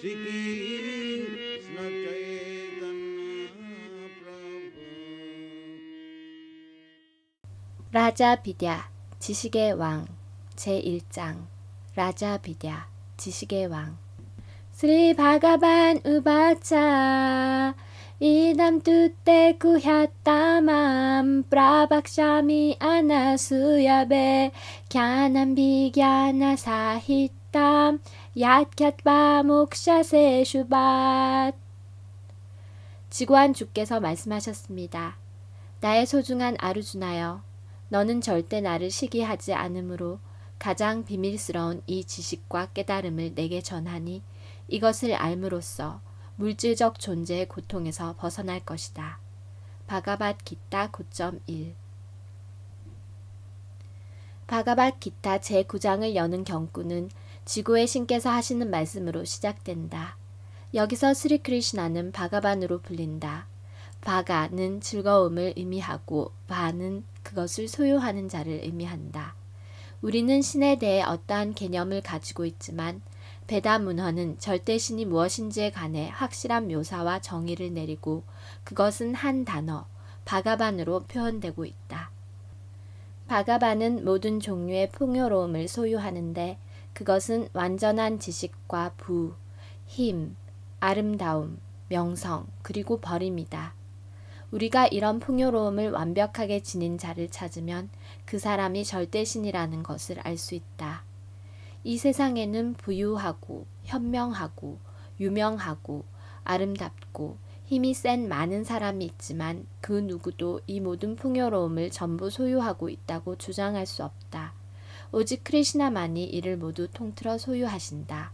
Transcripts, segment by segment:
Shri Krishna Chaitanya Prabhu. 라자 비냨 지식의 왕 제1장 라자 비냨 지식의 왕 스리 바가반 우바차 이담 투테 구ჰ야따맘 프라박샤미 아나수야베 갸남 비갸나 사히땀 얏얏바 목샤세 슈밧. 지구한 주께서 말씀하셨습니다. 나의 소중한 아르주나여, 너는 절대 나를 시기하지 않으므로 가장 비밀스러운 이 지식과 깨달음을 내게 전하니 이것을 알므로써 물질적 존재의 고통에서 벗어날 것이다. 바가밧 기타 9.1. 바가밧 기타 제9장을 여는 경구는 지구의 신께서 하시는 말씀으로 시작된다. 여기서 스리 크리슈나는 바가반으로 불린다. 바가는 즐거움을 의미하고 바는 그것을 소유하는 자를 의미한다. 우리는 신에 대해 어떠한 개념을 가지고 있지만 베다 문헌은 절대신이 무엇인지에 관해 확실한 묘사와 정의를 내리고 그것은 한 단어, 바가반으로 표현되고 있다. 바가반은 모든 종류의 풍요로움을 소유하는데 그것은 완전한 지식과 부, 힘, 아름다움, 명성, 그리고 벌임이다. 우리가 이런 풍요로움을 완벽하게 지닌 자를 찾으면 그 사람이 절대신이라는 것을 알 수 있다. 이 세상에는 부유하고 현명하고 유명하고 아름답고 힘이 센 많은 사람이 있지만 그 누구도 이 모든 풍요로움을 전부 소유하고 있다고 주장할 수 없다. 오직 크리슈나만이 이를 모두 통틀어 소유하신다.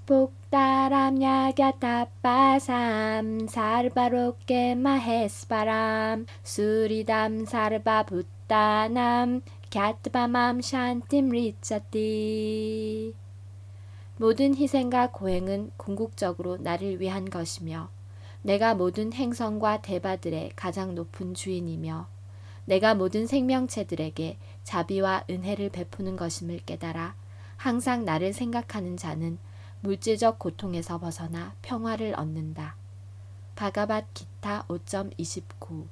복다람 야갸타빠삼 사르바로케 마헤스바람 수리담 사르바 붓다남 갸트바맘 샨팀 리짜띠. 모든 희생과 고행은 궁극적으로 나를 위한 것이며 내가 모든 행성과 대바들의 가장 높은 주인이며 내가 모든 생명체들에게 자비와 은혜를 베푸는 것임을 깨달아 항상 나를 생각하는 자는 물질적 고통에서 벗어나 평화를 얻는다. 바가밧 기타 5.29.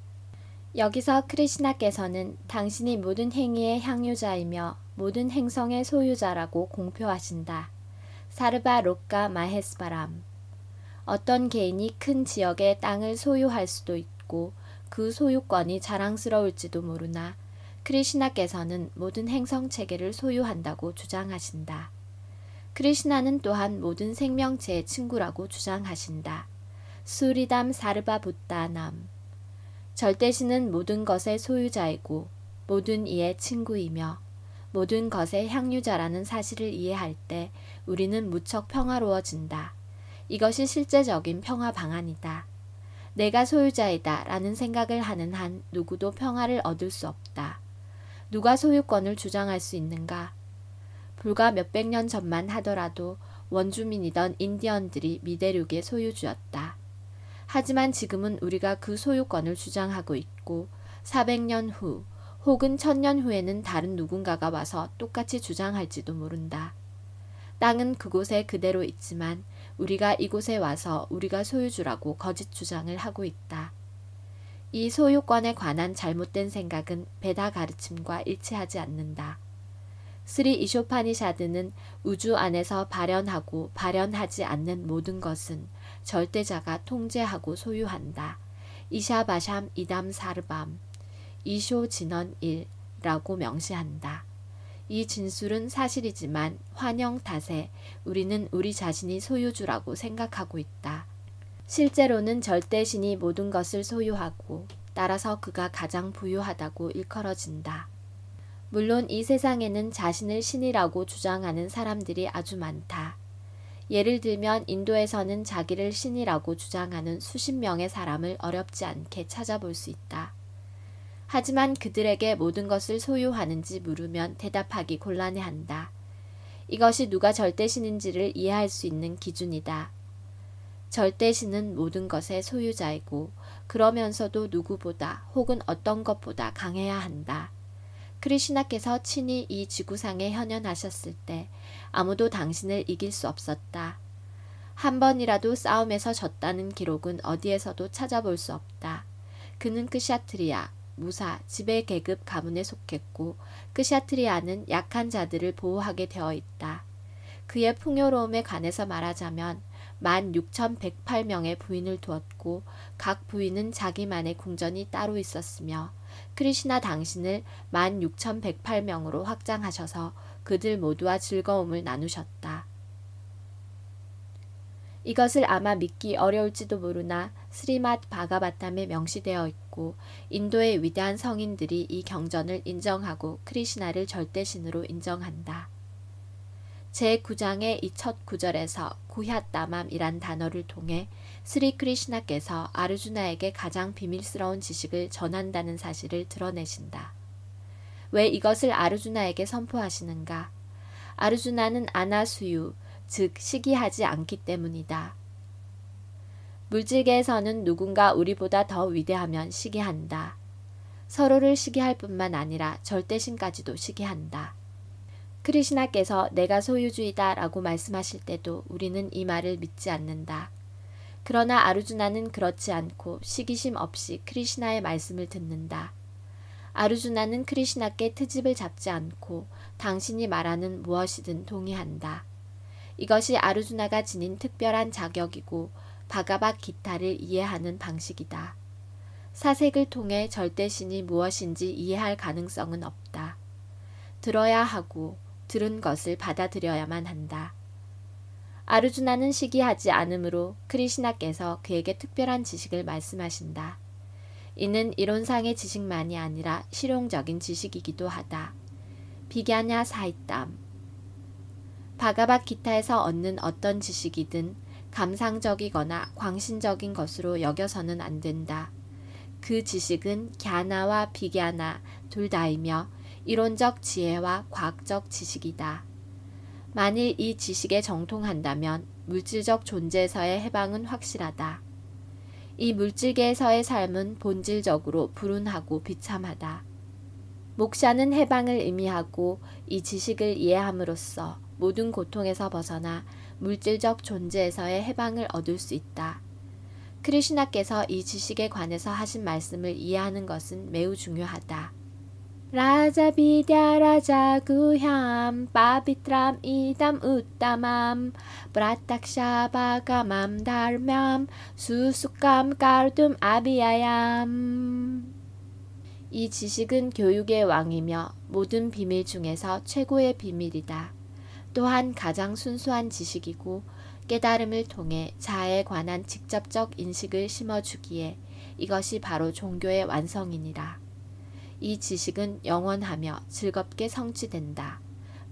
여기서 크리슈나께서는 당신이 모든 행위의 향유자이며 모든 행성의 소유자라고 공표하신다. 사르바 록가 마헤스바람. 어떤 개인이 큰 지역의 땅을 소유할 수도 있고 그 소유권이 자랑스러울지도 모르나 크리슈나께서는 모든 행성 체계를 소유한다고 주장하신다. 크리슈나는 또한 모든 생명체의 친구라고 주장하신다. 수리담 사르바 붓다남. 절대신은 모든 것의 소유자이고 모든 이의 친구이며 모든 것의 향유자라는 사실을 이해할 때 우리는 무척 평화로워진다. 이것이 실제적인 평화 방안이다. 내가 소유자이다 라는 생각을 하는 한 누구도 평화를 얻을 수 없다. 누가 소유권을 주장할 수 있는가? 불과 몇백 년 전만 하더라도 원주민이던 인디언들이 미대륙의 소유주였다. 하지만 지금은 우리가 그 소유권을 주장하고 있고 400년 후 혹은 1000년 후에는 다른 누군가가 와서 똑같이 주장할지도 모른다. 땅은 그곳에 그대로 있지만 우리가 이곳에 와서 우리가 소유주라고 거짓 주장을 하고 있다. 이 소유권에 관한 잘못된 생각은 베다 가르침과 일치하지 않는다. 스리 이쇼파니샤드는 우주 안에서 발현하고 발현하지 않는 모든 것은 절대자가 통제하고 소유한다. 이샤바샴 이담 사르밤 이쇼 진원 1라고 명시한다. 이 진술은 사실이지만 환영 탓에 우리는 우리 자신이 소유주라고 생각하고 있다. 실제로는 절대신이 모든 것을 소유하고 따라서 그가 가장 부유하다고 일컬어진다. 물론 이 세상에는 자신을 신이라고 주장하는 사람들이 아주 많다. 예를 들면 인도에서는 자기를 신이라고 주장하는 수십 명의 사람을 어렵지 않게 찾아볼 수 있다. 하지만 그들에게 모든 것을 소유하는지 물으면 대답하기 곤란해한다. 이것이 누가 절대신인지를 이해할 수 있는 기준이다. 절대신은 모든 것의 소유자이고 그러면서도 누구보다 혹은 어떤 것보다 강해야 한다. 크리슈나께서 친히 이 지구상에 현현하셨을 때 아무도 당신을 이길 수 없었다. 한 번이라도 싸움에서 졌다는 기록은 어디에서도 찾아볼 수 없다. 그는 크샤트리아, 무사, 지배 계급 가문에 속했고 크샤트리아는 약한 자들을 보호하게 되어 있다. 그의 풍요로움에 관해서 말하자면 16,108명의 부인을 두었고 각 부인은 자기만의 궁전이 따로 있었으며 크리시나 당신을 16,108명으로 확장하셔서 그들 모두와 즐거움을 나누셨다. 이것을 아마 믿기 어려울지도 모르나 스리맛 바가바탐에 명시되어 있고 인도의 위대한 성인들이 이 경전을 인정하고 크리시나를 절대신으로 인정한다. 제9장의 이 첫 구절에서 구얏다맘이란 단어를 통해 스리 크리시나께서 아르주나에게 가장 비밀스러운 지식을 전한다는 사실을 드러내신다. 왜 이것을 아르주나에게 선포하시는가? 아르주나는 아나수유, 즉 시기하지 않기 때문이다. 물질계에서는 누군가 우리보다 더 위대하면 시기한다. 서로를 시기할 뿐만 아니라 절대신까지도 시기한다. 크리시나께서 내가 소유주의다 라고 말씀하실 때도 우리는 이 말을 믿지 않는다. 그러나 아르주나는 그렇지 않고 시기심 없이 크리시나의 말씀을 듣는다. 아르주나는 크리시나께 트집을 잡지 않고 당신이 말하는 무엇이든 동의한다. 이것이 아르주나가 지닌 특별한 자격이고 바가바기타를 이해하는 방식이다. 사색을 통해 절대신이 무엇인지 이해할 가능성은 없다. 들어야 하고 들은 것을 받아들여야만 한다. 아르주나는 시기하지 않으므로 크리시나께서 그에게 특별한 지식을 말씀하신다. 이는 이론상의 지식만이 아니라 실용적인 지식이기도 하다. 비갸냐 사이땀. 바가바기타에서 얻는 어떤 지식이든 감상적이거나 광신적인 것으로 여겨서는 안 된다. 그 지식은 갸나와 비갸나 둘 다이며 이론적 지혜와 과학적 지식이다. 만일 이 지식에 정통한다면 물질적 존재에서의 해방은 확실하다. 이 물질계에서의 삶은 본질적으로 불운하고 비참하다. 목샤는 해방을 의미하고 이 지식을 이해함으로써 모든 고통에서 벗어나 물질적 존재에서의 해방을 얻을 수 있다. 크리시나께서 이 지식에 관해서 하신 말씀을 이해하는 것은 매우 중요하다. 라자 비드야 라자 구얌 파비트람 이담 우따맘 브라탁샤 바가맘 달맘 수수감 까르둠 아비야얌. 이 지식은 교육의 왕이며 모든 비밀 중에서 최고의 비밀이다. 또한 가장 순수한 지식이고 깨달음을 통해 자아에 관한 직접적 인식을 심어주기에 이것이 바로 종교의 완성이니라. 이 지식은 영원하며 즐겁게 성취된다.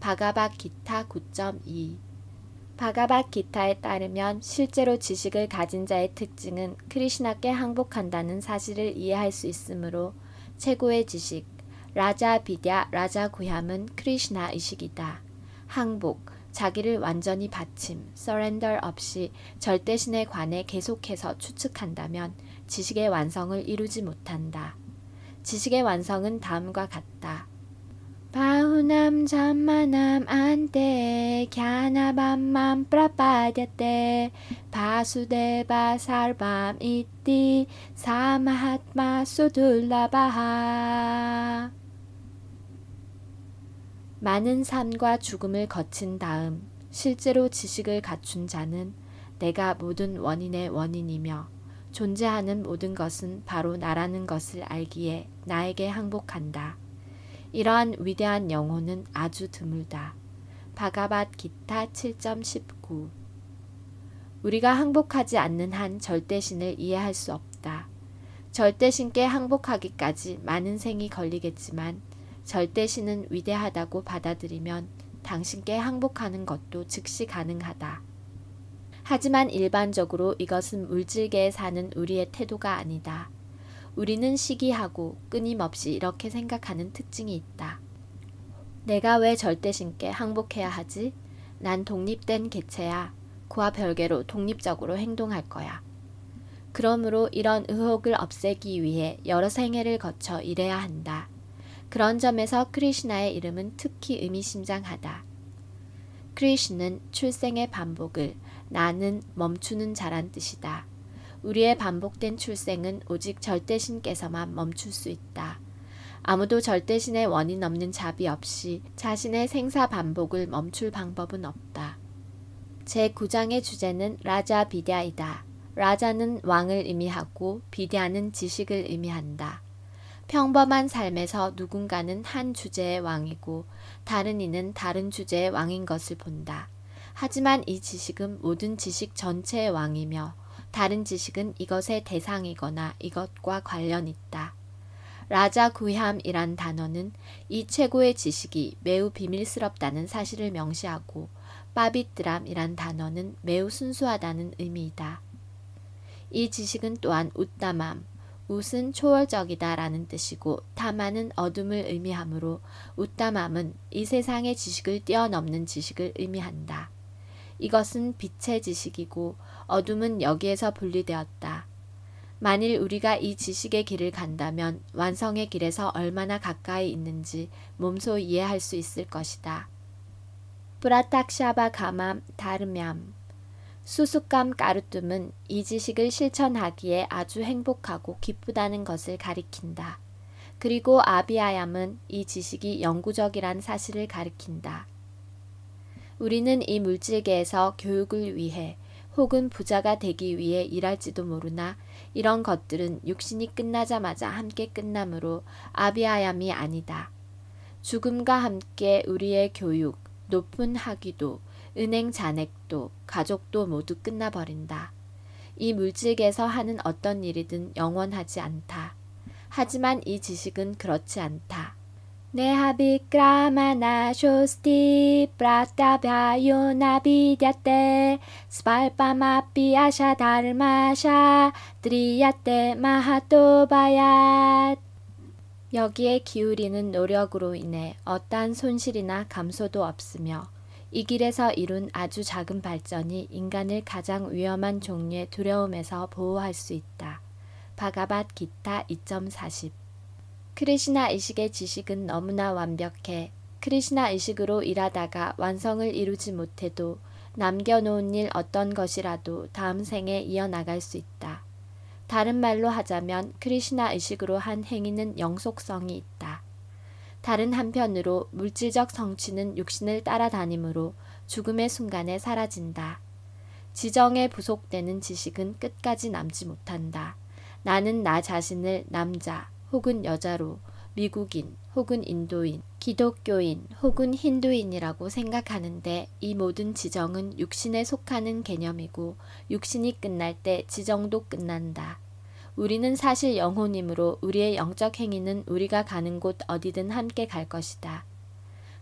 바가바기타 9.2. 바가바기타에 따르면 실제로 지식을 가진 자의 특징은 크리시나께 항복한다는 사실을 이해할 수 있으므로 최고의 지식, 라자 비드야 라자 구얌은 크리시나 의식이다. 항복, 자기를 완전히 바침, surrender 없이 절대신에 관해 계속해서 추측한다면 지식의 완성을 이루지 못한다. 지식의 완성은 다음과 같다. 바후남 잠마남 안테 갸나밤맘 프라파드테 바수데바 살밤 이띠 사마핫마 수둘라바하. 많은 삶과 죽음을 거친 다음 실제로 지식을 갖춘 자는 내가 모든 원인의 원인이며 존재하는 모든 것은 바로 나라는 것을 알기에 나에게 항복한다. 이러한 위대한 영혼은 아주 드물다. 바가바기타 7.19. 우리가 항복하지 않는 한 절대신을 이해할 수 없다. 절대신께 항복하기까지 많은 생이 걸리겠지만 절대신은 위대하다고 받아들이면 당신께 항복하는 것도 즉시 가능하다. 하지만 일반적으로 이것은 물질계에 사는 우리의 태도가 아니다. 우리는 시기하고 끊임없이 이렇게 생각하는 특징이 있다. 내가 왜 절대신께 항복해야 하지? 난 독립된 개체야. 그와 별개로 독립적으로 행동할 거야. 그러므로 이런 의혹을 없애기 위해 여러 생애를 거쳐 일해야 한다. 그런 점에서 크리시나의 이름은 특히 의미심장하다. 크리시는 출생의 반복을 나는 멈추는 자란 뜻이다. 우리의 반복된 출생은 오직 절대신께서만 멈출 수 있다. 아무도 절대신의 원인 없는 자비 없이 자신의 생사 반복을 멈출 방법은 없다. 제9장의 주제는 라자 비드야이다. 라자는 왕을 의미하고 비드야는 지식을 의미한다. 평범한 삶에서 누군가는 한 주제의 왕이고 다른 이는 다른 주제의 왕인 것을 본다. 하지만 이 지식은 모든 지식 전체의 왕이며 다른 지식은 이것의 대상이거나 이것과 관련 있다. 라자 구함이란 단어는 이 최고의 지식이 매우 비밀스럽다는 사실을 명시하고 빠비드람이란 단어는 매우 순수하다는 의미이다. 이 지식은 또한 웃다맘, 웃은 초월적이다 라는 뜻이고 타마는 어둠을 의미하므로 웃다맘은 이 세상의 지식을 뛰어넘는 지식을 의미한다. 이것은 빛의 지식이고 어둠은 여기에서 분리되었다. 만일 우리가 이 지식의 길을 간다면 완성의 길에서 얼마나 가까이 있는지 몸소 이해할 수 있을 것이다. 브라탁샤바 가맘 다르냠 수수감 까르툼은 이 지식을 실천하기에 아주 행복하고 기쁘다는 것을 가리킨다. 그리고 아비아얌은 이 지식이 영구적이란 사실을 가리킨다. 우리는 이 물질계에서 교육을 위해 혹은 부자가 되기 위해 일할지도 모르나 이런 것들은 육신이 끝나자마자 함께 끝나므로 아비아얌이 아니다. 죽음과 함께 우리의 교육, 높은 학위도, 은행 잔액도, 가족도 모두 끝나버린다. 이 물질계에서 하는 어떤 일이든 영원하지 않다. 하지만 이 지식은 그렇지 않다. 네하비크라마나 쇼스티 프라타바요나 비드야테 스발파마피 아샤 다르마샤 드리야테 마하토바얏 여기에 기울이는 노력으로 인해 어떠한 손실이나 감소도 없으며 이 길에서 이룬 아주 작은 발전이 인간을 가장 위험한 종류의 두려움에서 보호할 수 있다. 바가밧 기타 2.40 크리시나 의식의 지식은 너무나 완벽해. 크리시나 의식으로 일하다가 완성을 이루지 못해도 남겨놓은 일 어떤 것이라도 다음 생에 이어나갈 수 있다. 다른 말로 하자면 크리시나 의식으로 한 행위는 영속성이 있다. 다른 한편으로 물질적 성취는 육신을 따라다니므로 죽음의 순간에 사라진다. 지정에 부속되는 지식은 끝까지 남지 못한다. 나는 나 자신을 남자 혹은 여자로 미국인 혹은 인도인, 기독교인 혹은 힌두인이라고 생각하는데 이 모든 지정은 육신에 속하는 개념이고 육신이 끝날 때 지정도 끝난다. 우리는 사실 영혼이므로 우리의 영적 행위는 우리가 가는 곳 어디든 함께 갈 것이다.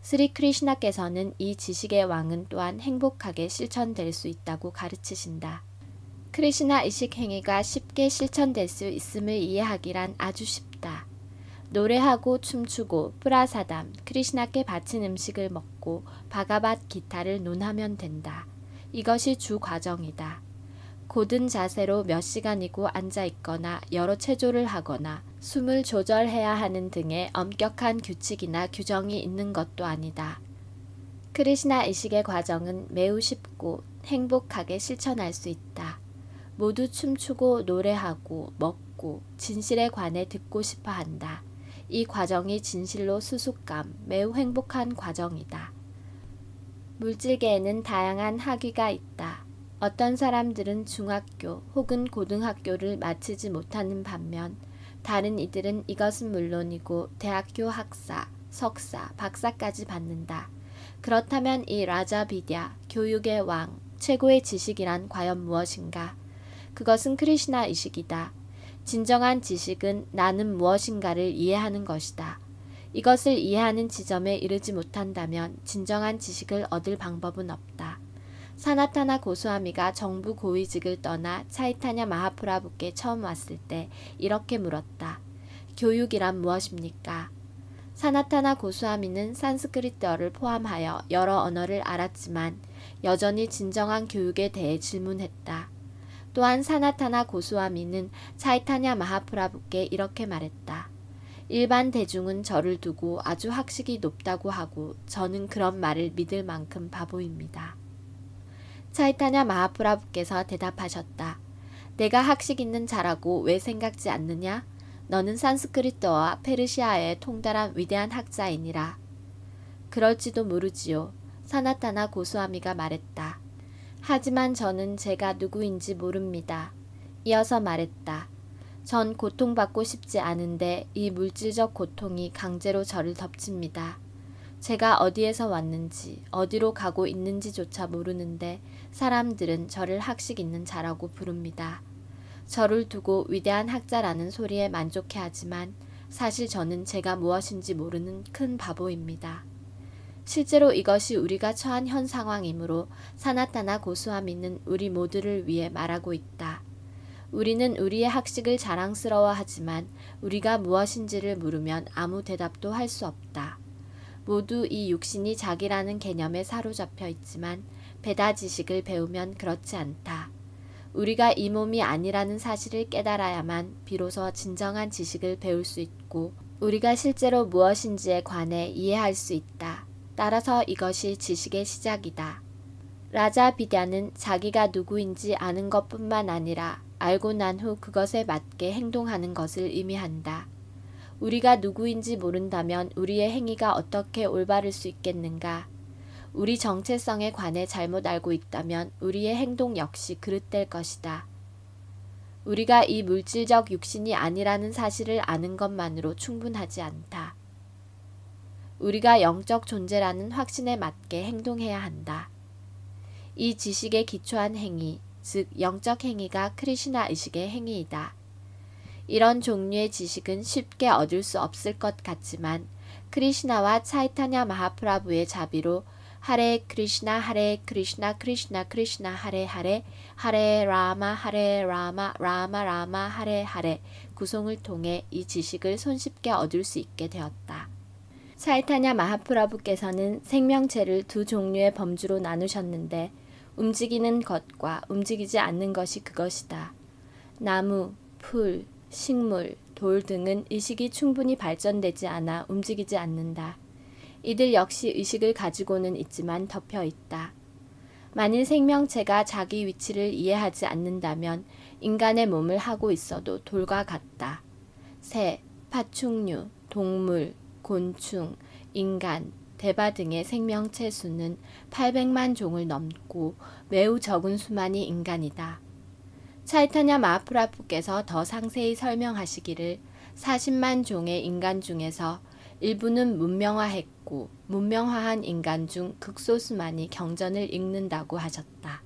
스리 크리시나께서는 이 지식의 왕은 또한 행복하게 실천될 수 있다고 가르치신다. 크리시나 의식 행위가 쉽게 실천될 수 있음을 이해하기란 아주 쉽다. 노래하고 춤추고 프라사담, 크리시나께 바친 음식을 먹고 바가밧 기타를 논하면 된다. 이것이 주 과정이다. 고든 자세로 몇 시간이고 앉아있거나 여러 체조를 하거나 숨을 조절해야 하는 등의 엄격한 규칙이나 규정이 있는 것도 아니다. 크리시나 의식의 과정은 매우 쉽고 행복하게 실천할 수 있다. 모두 춤추고 노래하고 먹고 진실에 관해 듣고 싶어 한다. 이 과정이 진실로 수수감, 매우 행복한 과정이다. 물질계에는 다양한 학위가 있다. 어떤 사람들은 중학교 혹은 고등학교를 마치지 못하는 반면 다른 이들은 이것은 물론이고 대학교 학사, 석사, 박사까지 받는다. 그렇다면 이 라자 비드야, 교육의 왕, 최고의 지식이란 과연 무엇인가? 그것은 크리시나 의식이다. 진정한 지식은 나는 무엇인가를 이해하는 것이다. 이것을 이해하는 지점에 이르지 못한다면 진정한 지식을 얻을 방법은 없다. 사나타나 고스와미가 정부 고위직을 떠나 차이타냐 마하프라부께 처음 왔을 때 이렇게 물었다. 교육이란 무엇입니까? 사나타나 고스와미는 산스크리트어를 포함하여 여러 언어를 알았지만 여전히 진정한 교육에 대해 질문했다. 또한 사나타나 고스와미는 차이타냐 마하프라부께 이렇게 말했다. 일반 대중은 저를 두고 아주 학식이 높다고 하고 저는 그런 말을 믿을 만큼 바보입니다. 차이타냐 마하프라부께서 대답하셨다. 내가 학식 있는 자라고 왜 생각지 않느냐? 너는 산스크리트어와 페르시아에 통달한 위대한 학자이니라. 그럴지도 모르지요. 사나타나 고스와미가 말했다. 하지만 저는 제가 누구인지 모릅니다. 이어서 말했다. 전 고통받고 싶지 않은데 이 물질적 고통이 강제로 저를 덮칩니다. 제가 어디에서 왔는지 어디로 가고 있는지조차 모르는데 사람들은 저를 학식 있는 자라고 부릅니다. 저를 두고 위대한 학자라는 소리에 만족해하지만 사실 저는 제가 무엇인지 모르는 큰 바보입니다. 실제로 이것이 우리가 처한 현 상황이므로 사나타나 고스와미는 우리 모두를 위해 말하고 있다. 우리는 우리의 학식을 자랑스러워하지만 우리가 무엇인지를 물으면 아무 대답도 할 수 없다. 모두 이 육신이 자기라는 개념에 사로잡혀 있지만 베다 지식을 배우면 그렇지 않다. 우리가 이 몸이 아니라는 사실을 깨달아야만 비로소 진정한 지식을 배울 수 있고 우리가 실제로 무엇인지에 관해 이해할 수 있다. 따라서 이것이 지식의 시작이다. 라자 비갸는 자기가 누구인지 아는 것뿐만 아니라 알고 난 후 그것에 맞게 행동하는 것을 의미한다. 우리가 누구인지 모른다면 우리의 행위가 어떻게 올바를 수 있겠는가? 우리 정체성에 관해 잘못 알고 있다면 우리의 행동 역시 그릇될 것이다. 우리가 이 물질적 육신이 아니라는 사실을 아는 것만으로 충분하지 않다. 우리가 영적 존재라는 확신에 맞게 행동해야 한다. 이 지식에 기초한 행위, 즉 영적 행위가 크리시나 의식의 행위이다. 이런 종류의 지식은 쉽게 얻을 수 없을 것 같지만 크리시나와 차이타냐 마하프라부의 자비로 하레 크리시나 크리시나 크리시나 하레 하레 하레 라마 라마 라마 하레 하레 구송을 통해 이 지식을 손쉽게 얻을 수 있게 되었다. 차이타냐 마하프라부께서는 생명체를 두 종류의 범주로 나누셨는데 움직이는 것과 움직이지 않는 것이 그것이다. 나무, 풀, 식물, 돌 등은 의식이 충분히 발전되지 않아 움직이지 않는다. 이들 역시 의식을 가지고는 있지만 덮여 있다. 만일 생명체가 자기 위치를 이해하지 않는다면 인간의 몸을 하고 있어도 돌과 같다. 새, 파충류, 동물, 곤충, 인간, 대바 등의 생명체 수는 800만 종을 넘고 매우 적은 수만이 인간이다. 차이타냐 마하프라부께서 더 상세히 설명하시기를 40만 종의 인간 중에서 일부는 문명화했고 문명화한 인간 중 극소수만이 경전을 읽는다고 하셨다.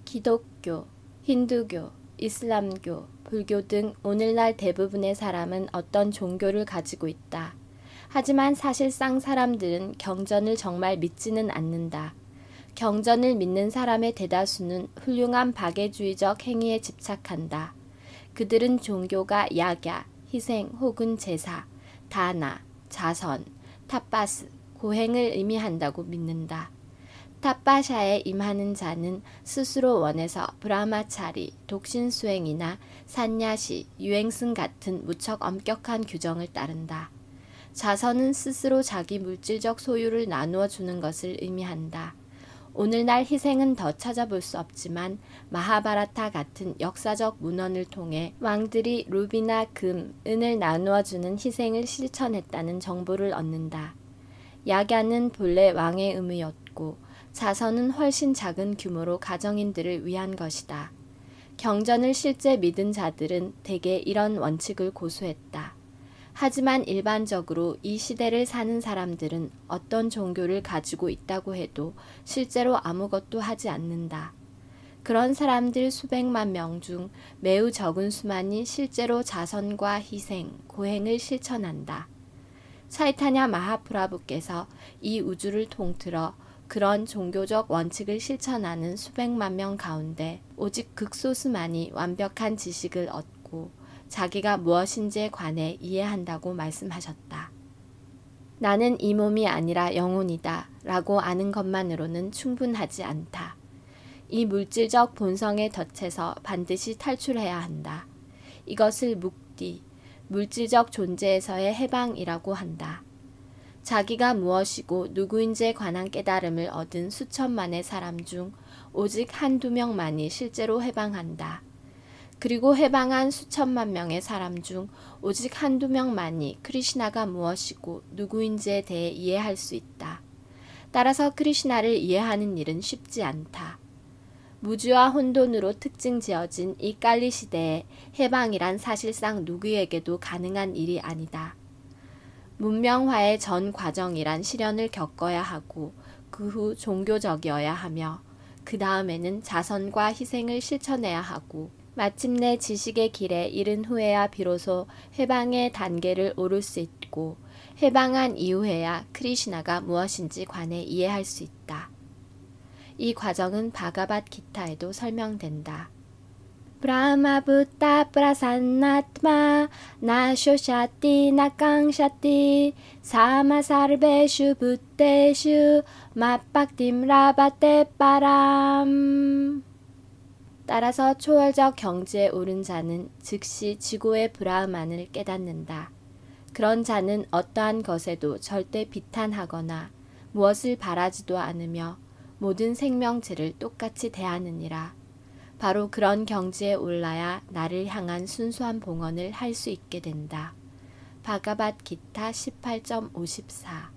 기독교, 힌두교, 이슬람교, 불교 등 오늘날 대부분의 사람은 어떤 종교를 가지고 있다. 하지만 사실상 사람들은 경전을 정말 믿지는 않는다. 경전을 믿는 사람의 대다수는 훌륭한 박애주의적 행위에 집착한다. 그들은 종교가 야갸, 희생 혹은 제사, 다나, 자선, 탑바스, 고행을 의미한다고 믿는다. 탑바샤에 임하는 자는 스스로 원해서 브라마차리, 독신수행이나 산야시, 유행승 같은 무척 엄격한 규정을 따른다. 자선은 스스로 자기 물질적 소유를 나누어 주는 것을 의미한다. 오늘날 희생은 더 찾아볼 수 없지만 마하바라타 같은 역사적 문헌을 통해 왕들이 루비나 금, 은을 나누어 주는 희생을 실천했다는 정보를 얻는다. 야갸는 본래 왕의 의무였고 자선은 훨씬 작은 규모로 가정인들을 위한 것이다. 경전을 실제 믿은 자들은 대개 이런 원칙을 고수했다. 하지만 일반적으로 이 시대를 사는 사람들은 어떤 종교를 가지고 있다고 해도 실제로 아무것도 하지 않는다. 그런 사람들 수백만 명 중 매우 적은 수만이 실제로 자선과 희생, 고행을 실천한다. 차이타냐 마하프라부께서 이 우주를 통틀어 그런 종교적 원칙을 실천하는 수백만 명 가운데 오직 극소수만이 완벽한 지식을 얻고 자기가 무엇인지에 관해 이해한다고 말씀하셨다. 나는 이 몸이 아니라 영혼이다 라고 아는 것만으로는 충분하지 않다. 이 물질적 본성의 덫에서 반드시 탈출해야 한다. 이것을 묵디, 물질적 존재에서의 해방이라고 한다. 자기가 무엇이고 누구인지에 관한 깨달음을 얻은 수천만의 사람 중 오직 한두 명만이 실제로 해방한다. 그리고 해방한 수천만 명의 사람 중 오직 한두 명만이 크리시나가 무엇이고 누구인지에 대해 이해할 수 있다. 따라서 크리시나를 이해하는 일은 쉽지 않다. 무주와 혼돈으로 특징 지어진 이 깔리 시대에 해방이란 사실상 누구에게도 가능한 일이 아니다. 문명화의 전 과정이란 시련을 겪어야 하고 그 후 종교적이어야 하며 그 다음에는 자선과 희생을 실천해야 하고 마침내 지식의 길에 이른 후에야 비로소 해방의 단계를 오를 수 있고 해방한 이후에야 크리시나가 무엇인지 관해 이해할 수 있다. 이 과정은 바가밧 기타에도 설명된다. 브라마 부타 프라산나트마 나쇼샤티 나강샤티 사마사르베슈 부테슈 마빡팀 라바테 빠람. 따라서 초월적 경지에 오른 자는 즉시 지고의 브라흐만을 깨닫는다. 그런 자는 어떠한 것에도 절대 비탄하거나 무엇을 바라지도 않으며 모든 생명체를 똑같이 대하느니라. 바로 그런 경지에 올라야 나를 향한 순수한 봉헌을 할 수 있게 된다. 바가밧 기타 18.54.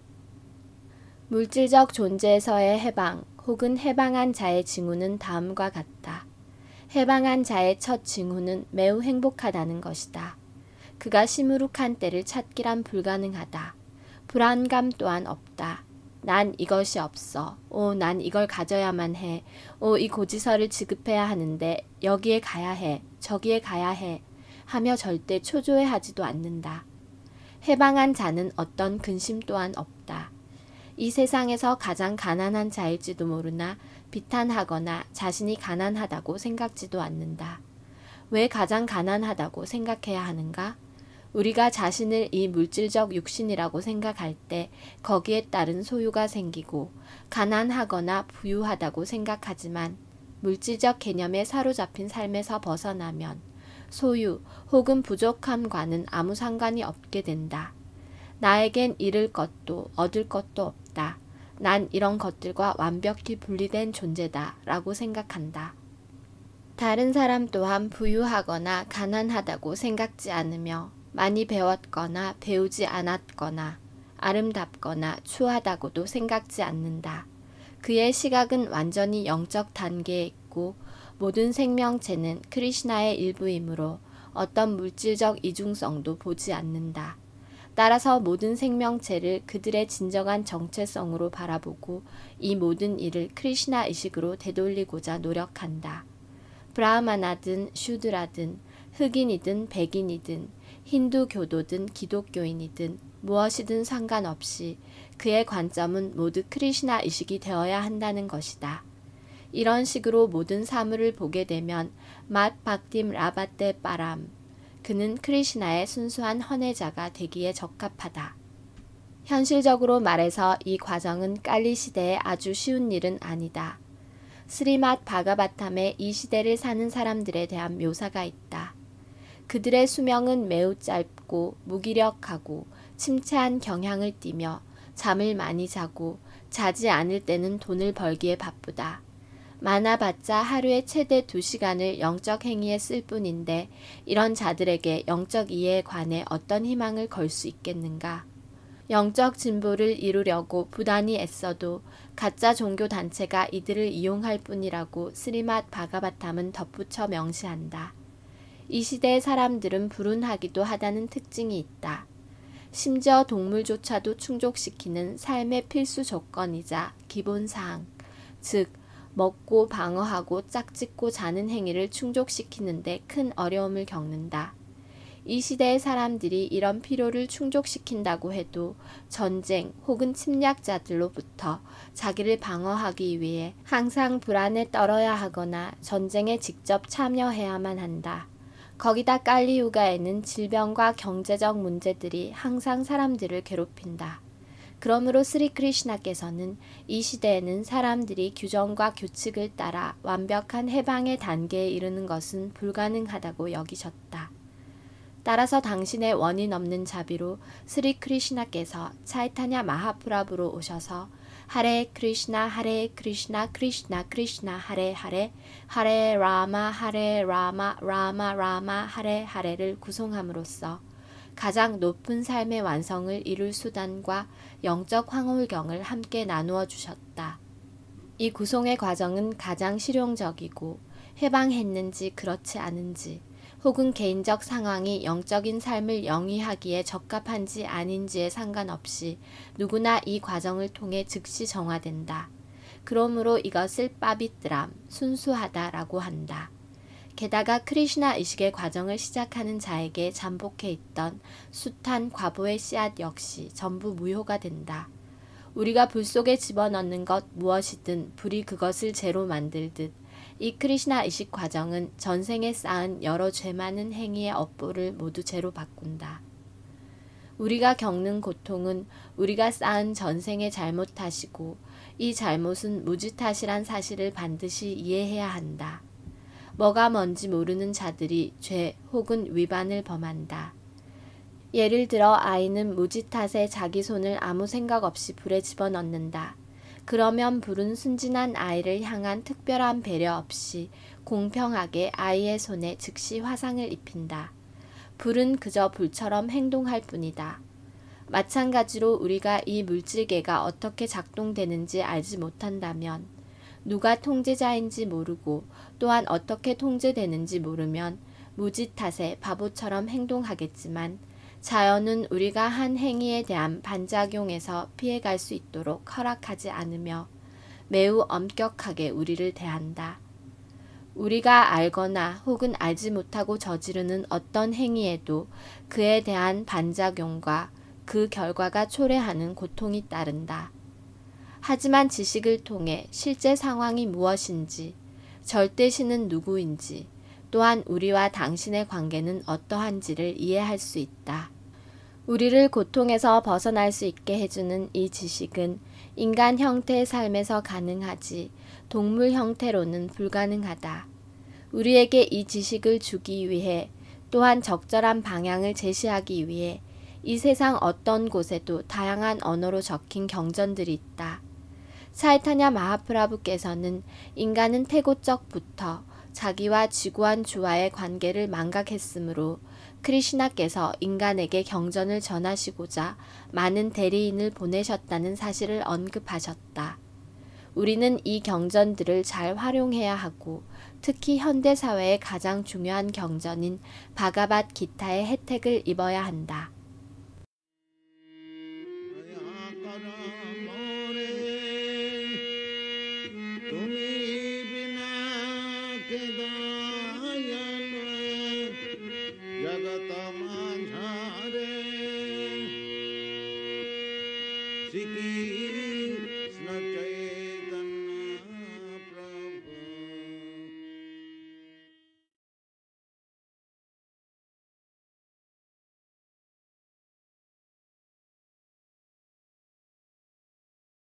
물질적 존재에서의 해방 혹은 해방한 자의 징후는 다음과 같다. 해방한 자의 첫 징후는 매우 행복하다는 것이다. 그가 시무룩한 때를 찾기란 불가능하다. 불안감 또한 없다. 난 이것이 없어. 난 이걸 가져야만 해. 이 고지서를 지급해야 하는데 여기에 가야 해. 저기에 가야 해. 하며 절대 초조해하지도 않는다. 해방한 자는 어떤 근심 또한 없다. 이 세상에서 가장 가난한 자일지도 모르나 비탄하거나 자신이 가난하다고 생각지도 않는다. 왜 가장 가난하다고 생각해야 하는가? 우리가 자신을 이 물질적 육신이라고 생각할 때 거기에 따른 소유가 생기고 가난하거나 부유하다고 생각하지만 물질적 개념에 사로잡힌 삶에서 벗어나면 소유 혹은 부족함과는 아무 상관이 없게 된다. 나에겐 잃을 것도 얻을 것도 없다. 난 이런 것들과 완벽히 분리된 존재다 라고 생각한다. 다른 사람 또한 부유하거나 가난하다고 생각지 않으며 많이 배웠거나 배우지 않았거나 아름답거나 추하다고도 생각지 않는다. 그의 시각은 완전히 영적 단계에 있고 모든 생명체는 크리시나의 일부이므로 어떤 물질적 이중성도 보지 않는다. 따라서 모든 생명체를 그들의 진정한 정체성으로 바라보고 이 모든 일을 크리시나 의식으로 되돌리고자 노력한다. 브라흐마나든 슈드라든 흑인이든 백인이든 힌두교도든 기독교인이든 무엇이든 상관없이 그의 관점은 모두 크리시나 의식이 되어야 한다는 것이다. 이런 식으로 모든 사물을 보게 되면 맛 박팀 라바떼 빠람, 그는 크리시나의 순수한 헌혜자가 되기에 적합하다. 현실적으로 말해서 이 과정은 깔리 시대에 아주 쉬운 일은 아니다. 스리맛 바가바탐에 이 시대를 사는 사람들에 대한 묘사가 있다. 그들의 수명은 매우 짧고 무기력하고 침체한 경향을 띠며 잠을 많이 자고 자지 않을 때는 돈을 벌기에 바쁘다. 많아봤자 하루에 최대 2시간을 영적 행위에 쓸 뿐인데 이런 자들에게 영적 이해에 관해 어떤 희망을 걸 수 있겠는가? 영적 진보를 이루려고 부단히 애써도 가짜 종교 단체가 이들을 이용할 뿐이라고 스리맛 바가바탐은 덧붙여 명시한다. 이 시대의 사람들은 불운하기도 하다는 특징이 있다. 심지어 동물조차도 충족시키는 삶의 필수 조건이자 기본사항, 즉 먹고 방어하고 짝짓고 자는 행위를 충족시키는데 큰 어려움을 겪는다. 이 시대의 사람들이 이런 필요를 충족시킨다고 해도 전쟁 혹은 침략자들로부터 자기를 방어하기 위해 항상 불안에 떨어야 하거나 전쟁에 직접 참여해야만 한다. 거기다 깔리유가에는 질병과 경제적 문제들이 항상 사람들을 괴롭힌다. 그러므로 스리 크리시나께서는 이 시대에는 사람들이 규정과 규칙을 따라 완벽한 해방의 단계에 이르는 것은 불가능하다고 여기셨다. 따라서 당신의 원인 없는 자비로 스리 크리시나께서 차이타냐 마하프라부로 오셔서 하레 크리시나 크리시나 크리시나 하레 하레 하레 라마 라마 라마 하레 하레를 구송함으로써 가장 높은 삶의 완성을 이룰 수단과 영적 황홀경을 함께 나누어 주셨다. 이 구송의 과정은 가장 실용적이고 해방했는지 그렇지 않은지 혹은 개인적 상황이 영적인 삶을 영위하기에 적합한지 아닌지에 상관없이 누구나 이 과정을 통해 즉시 정화된다. 그러므로 이것을 빠비뜨람, 순수하다라고 한다. 게다가 크리시나 의식의 과정을 시작하는 자에게 잠복해 있던 숱한 과보의 씨앗 역시 전부 무효가 된다. 우리가 불 속에 집어넣는 것 무엇이든 불이 그것을 재로 만들듯 이 크리시나 의식 과정은 전생에 쌓은 여러 죄 많은 행위의 업보를 모두 재로 바꾼다. 우리가 겪는 고통은 우리가 쌓은 전생의 잘못 탓이고 이 잘못은 무지 탓이란 사실을 반드시 이해해야 한다. 뭐가 뭔지 모르는 자들이 죄 혹은 위반을 범한다. 예를 들어 아이는 무지 탓에 자기 손을 아무 생각 없이 불에 집어넣는다. 그러면 불은 순진한 아이를 향한 특별한 배려 없이 공평하게 아이의 손에 즉시 화상을 입힌다. 불은 그저 불처럼 행동할 뿐이다. 마찬가지로 우리가 이 물질계가 어떻게 작동되는지 알지 못한다면, 누가 통제자인지 모르고 또한 어떻게 통제되는지 모르면 무지 탓에 바보처럼 행동하겠지만 자연은 우리가 한 행위에 대한 반작용에서 피해갈 수 있도록 허락하지 않으며 매우 엄격하게 우리를 대한다. 우리가 알거나 혹은 알지 못하고 저지르는 어떤 행위에도 그에 대한 반작용과 그 결과가 초래하는 고통이 따른다. 하지만 지식을 통해 실제 상황이 무엇인지, 절대신은 누구인지, 또한 우리와 당신의 관계는 어떠한지를 이해할 수 있다. 우리를 고통에서 벗어날 수 있게 해주는 이 지식은 인간 형태의 삶에서 가능하지 동물 형태로는 불가능하다. 우리에게 이 지식을 주기 위해 또한 적절한 방향을 제시하기 위해 이 세상 어떤 곳에도 다양한 언어로 적힌 경전들이 있다. 차이타냐 마하프라부께서는 인간은 태고적부터 자기와 지구한 주와의 관계를 망각했으므로 크리시나께서 인간에게 경전을 전하시고자 많은 대리인을 보내셨다는 사실을 언급하셨다. 우리는 이 경전들을 잘 활용해야 하고 특히 현대사회의 가장 중요한 경전인 바가밧 기타의 혜택을 입어야 한다. Siki